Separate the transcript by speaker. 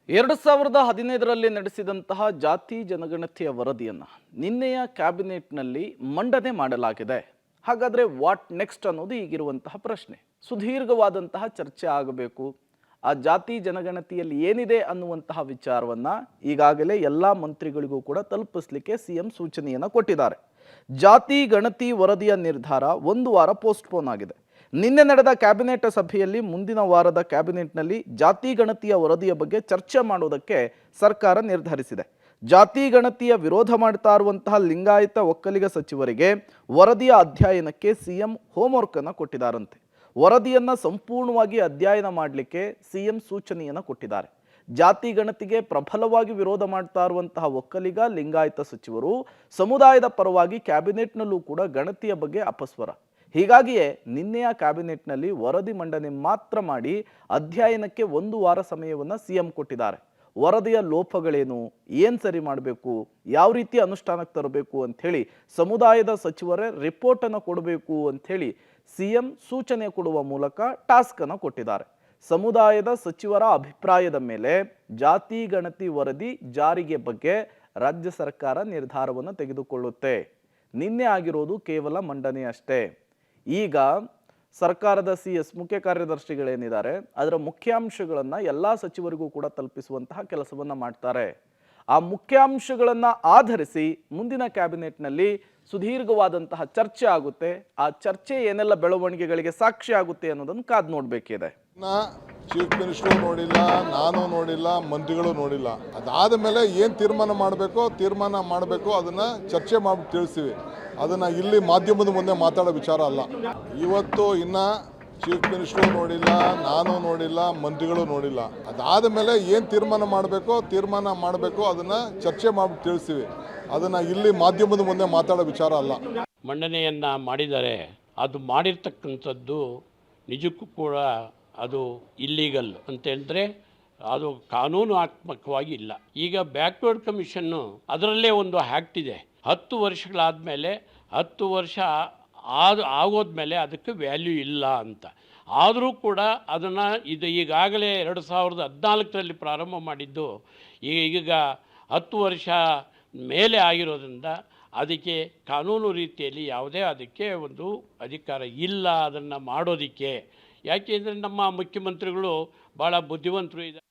Speaker 1: 2015ರಲ್ಲಿ ನಡೆಸಿದಂತಹ ಜಾತಿ ಜನಗಣತಿಯ ವರದಿಯನ್ನು ನಿನ್ನೆಯ ಕ್ಯಾಬಿನೆಟ್ನಲ್ಲಿ ಮಂಡನೆ ಮಾಡಲಾಗಿದೆ. ಹಾಗಾದರೆ ವಾಟ್ ನೆಕ್ಸ್ಟ್ ಅನ್ನೋದು ಈಗಿರುವಂತಹ ಪ್ರಶ್ನೆ. ಸುದೀರ್ಘವಾದಂತಹ ಚರ್ಚೆ ಆಗಬೇಕು. ಆ ಜಾತಿ ಜನಗಣತಿಯಲ್ಲಿ ಏನಿದೆ ಅನ್ನುವಂತಹ ವಿಚಾರವನ್ನು ಈಗಾಗಲೇ ಎಲ್ಲ ಮಂತ್ರಿಗಳಿಗೂ ಕೂಡ ತಲುಪಿಸಲಿಕ್ಕೆ ಸಿಎಂ ಸೂಚನೆಯನ್ನು ಕೊಟ್ಟಿದ್ದಾರೆ. ಜಾತಿ ಗಣತಿ ವರದಿಯ ನಿರ್ಧಾರ ಒಂದು ವಾರ ಪೋಸ್ಟ್ಪೋನ್ ಆಗಿದೆ. ನಿನ್ನೆ ನಡೆದ ಕ್ಯಾಬಿನೆಟ್ ಸಭೆಯಲ್ಲಿ ಮುಂದಿನ ವಾರದ ಕ್ಯಾಬಿನೆಟ್ನಲ್ಲಿ ಜಾತಿ ಗಣತಿಯ ವರದಿಯ ಬಗ್ಗೆ ಚರ್ಚೆ ಮಾಡೋದಕ್ಕೆ ಸರ್ಕಾರ ನಿರ್ಧರಿಸಿದೆ. ಜಾತಿ ಗಣತಿಯ ವಿರೋಧ ಮಾಡ್ತಾ ಇರುವಂತಹ ಲಿಂಗಾಯತ ಒಕ್ಕಲಿಗ ಸಚಿವರಿಗೆ ವರದಿಯ ಅಧ್ಯಯನಕ್ಕೆ ಸಿಎಂ ಹೋಮ್ವರ್ಕ್ ಅನ್ನು ಕೊಟ್ಟಿದ್ದಾರಂತೆ. ವರದಿಯನ್ನ ಸಂಪೂರ್ಣವಾಗಿ ಅಧ್ಯಯನ ಮಾಡಲಿಕ್ಕೆ ಸಿಎಂ ಸೂಚನೆಯನ್ನು ಕೊಟ್ಟಿದ್ದಾರೆ. ಜಾತಿ ಗಣತಿಗೆ ಪ್ರಬಲವಾಗಿ ವಿರೋಧ ಮಾಡ್ತಾ ಇರುವಂತಹ ಒಕ್ಕಲಿಗ ಲಿಂಗಾಯತ ಸಚಿವರು ಸಮುದಾಯದ ಪರವಾಗಿ ಕ್ಯಾಬಿನೆಟ್ನಲ್ಲೂ ಕೂಡ ಗಣತಿಯ ಬಗ್ಗೆ ಅಪಸ್ವರ. ಹೀಗಾಗಿಯೇ ನಿನ್ನೆಯ ಕ್ಯಾಬಿನೆಟ್ನಲ್ಲಿ ವರದಿ ಮಂಡನೆ ಮಾತ್ರ ಮಾಡಿ ಅಧ್ಯಯನಕ್ಕೆ ಒಂದು ವಾರ ಸಮಯವನ್ನು ಸಿಎಂ ಕೊಟ್ಟಿದ್ದಾರೆ. ವರದಿಯ ಲೋಪಗಳೇನು, ಏನು ಸರಿ ಮಾಡಬೇಕು, ಯಾವ ರೀತಿ ಅನುಷ್ಠಾನಕ್ಕೆ ತರಬೇಕು ಅಂಥೇಳಿ ಸಮುದಾಯದ ಸಚಿವರೇ ರಿಪೋರ್ಟನ್ನು ಕೊಡಬೇಕು ಅಂಥೇಳಿ ಸಿಎಂ ಸೂಚನೆ ಕೊಡುವ ಮೂಲಕ ಟಾಸ್ಕ್ ಅನ್ನು ಕೊಟ್ಟಿದ್ದಾರೆ. ಸಮುದಾಯದ ಸಚಿವರ ಅಭಿಪ್ರಾಯದ ಮೇಲೆ ಜಾತಿ ಗಣತಿ ವರದಿ ಜಾರಿಗೆ ಬಗ್ಗೆ ರಾಜ್ಯ ಸರ್ಕಾರ ನಿರ್ಧಾರವನ್ನು ತೆಗೆದುಕೊಳ್ಳುತ್ತೆ. ನಿನ್ನೆ ಆಗಿರೋದು ಕೇವಲ ಮಂಡನೆ ಅಷ್ಟೇ. ಈಗ ಸರ್ಕಾರದ CS ಮುಖ್ಯ ಕಾರ್ಯದರ್ಶಿಗಳೇನಿದ್ದಾರೆ ಅದರ ಮುಖ್ಯಾಂಶಗಳನ್ನು ಎಲ್ಲ ಸಚಿವರಿಗೂ ಕೂಡ ತಲುಪಿಸುವಂತಹ ಕೆಲಸವನ್ನು ಮಾಡ್ತಾರೆ. ಆ ಮುಖ್ಯಾಂಶಗಳನ್ನು ಆಧರಿಸಿ ಮುಂದಿನ ಕ್ಯಾಬಿನೆಟ್ನಲ್ಲಿ ಸುದೀರ್ಘವಾದಂತಹ ಚರ್ಚೆ ಆಗುತ್ತೆ. ಆ ಚರ್ಚೆ ಏನೆಲ್ಲ ಬೆಳವಣಿಗೆಗಳಿಗೆ ಸಾಕ್ಷಿ ಆಗುತ್ತೆ ಅನ್ನೋದನ್ನು ಕಾದು ನೋಡಬೇಕಿದೆ.
Speaker 2: ಚೀಫ್ ಮಿನಿಸ್ಟರ್ ನೋಡಿಲ್ಲ, ನಾನು ನೋಡಿಲ್ಲ, ಮಂತ್ರಿಗಳು ನೋಡಿಲ್ಲ. ಅದಾದ ಮೇಲೆ ಏನು ತೀರ್ಮಾನ ಮಾಡಬೇಕು ಅದನ್ನು ಚರ್ಚೆ ಮಾಡಿ ತಿಳಿಸ್ತೀವಿ. ಅದನ್ನು ಇಲ್ಲಿ ಮಾಧ್ಯಮದ ಮುಂದೆ ಮಾತಾಡೋ ವಿಚಾರ ಅಲ್ಲ. ಇವತ್ತು ಇನ್ನು ಚೀಫ್ ಮಿನಿಸ್ಟರ್ ನೋಡಿಲ್ಲ, ನಾನು ನೋಡಿಲ್ಲ, ಮಂತ್ರಿಗಳು ನೋಡಿಲ್ಲ. ಅದಾದ ಮೇಲೆ ಏನು ತೀರ್ಮಾನ ಮಾಡಬೇಕು ಅದನ್ನು ಚರ್ಚೆ ಮಾಡಿ ತಿಳಿಸ್ತೀವಿ. ಅದನ್ನು ಇಲ್ಲಿ ಮಾಧ್ಯಮದ ಮುಂದೆ ಮಾತಾಡೋ ವಿಚಾರ ಅಲ್ಲ.
Speaker 3: ಮಂಡನೆಯನ್ನು ಮಾಡಿದ್ದಾರೆ. ಅದು ಮಾಡಿರ್ತಕ್ಕಂಥದ್ದು ನಿಜಕ್ಕೂ ಕೂಡ ಅದು ಇಲ್ಲೀಗಲ್ ಅಂತ ಹೇಳಿದ್ರೆ ಅದು ಕಾನೂನಾತ್ಮಕವಾಗಿ ಇಲ್ಲ. ಈಗ ಬ್ಯಾಕ್ವರ್ಡ್ ಕಮಿಷನ್ನು ಅದರಲ್ಲೇ ಒಂದು ಆ್ಯಕ್ಟ್ ಇದೆ. 10 ವರ್ಷಗಳಾದಮೇಲೆ 10 ವರ್ಷ ಆಗೋದ್ಮೇಲೆ ಅದಕ್ಕೆ ವ್ಯಾಲ್ಯೂ ಇಲ್ಲ ಅಂತ. ಆದರೂ ಕೂಡ ಅದನ್ನು ಇದು ಈಗಾಗಲೇ 2014ರಲ್ಲಿ ಪ್ರಾರಂಭ ಮಾಡಿದ್ದು ಈಗ 10 ವರ್ಷ ಮೇಲೆ ಆಗಿರೋದ್ರಿಂದ ಅದಕ್ಕೆ ಕಾನೂನು ರೀತಿಯಲ್ಲಿ ಯಾವುದೇ ಅದಕ್ಕೆ ಒಂದು ಅಧಿಕಾರ ಇಲ್ಲ ಅದನ್ನು ಮಾಡೋದಕ್ಕೆ. ಯಾಕೆಂದರೆ ನಮ್ಮ ಮುಖ್ಯಮಂತ್ರಿಗಳು ಭಾಳ ಬುದ್ಧಿವಂತರು ಇದ್ದಾರೆ.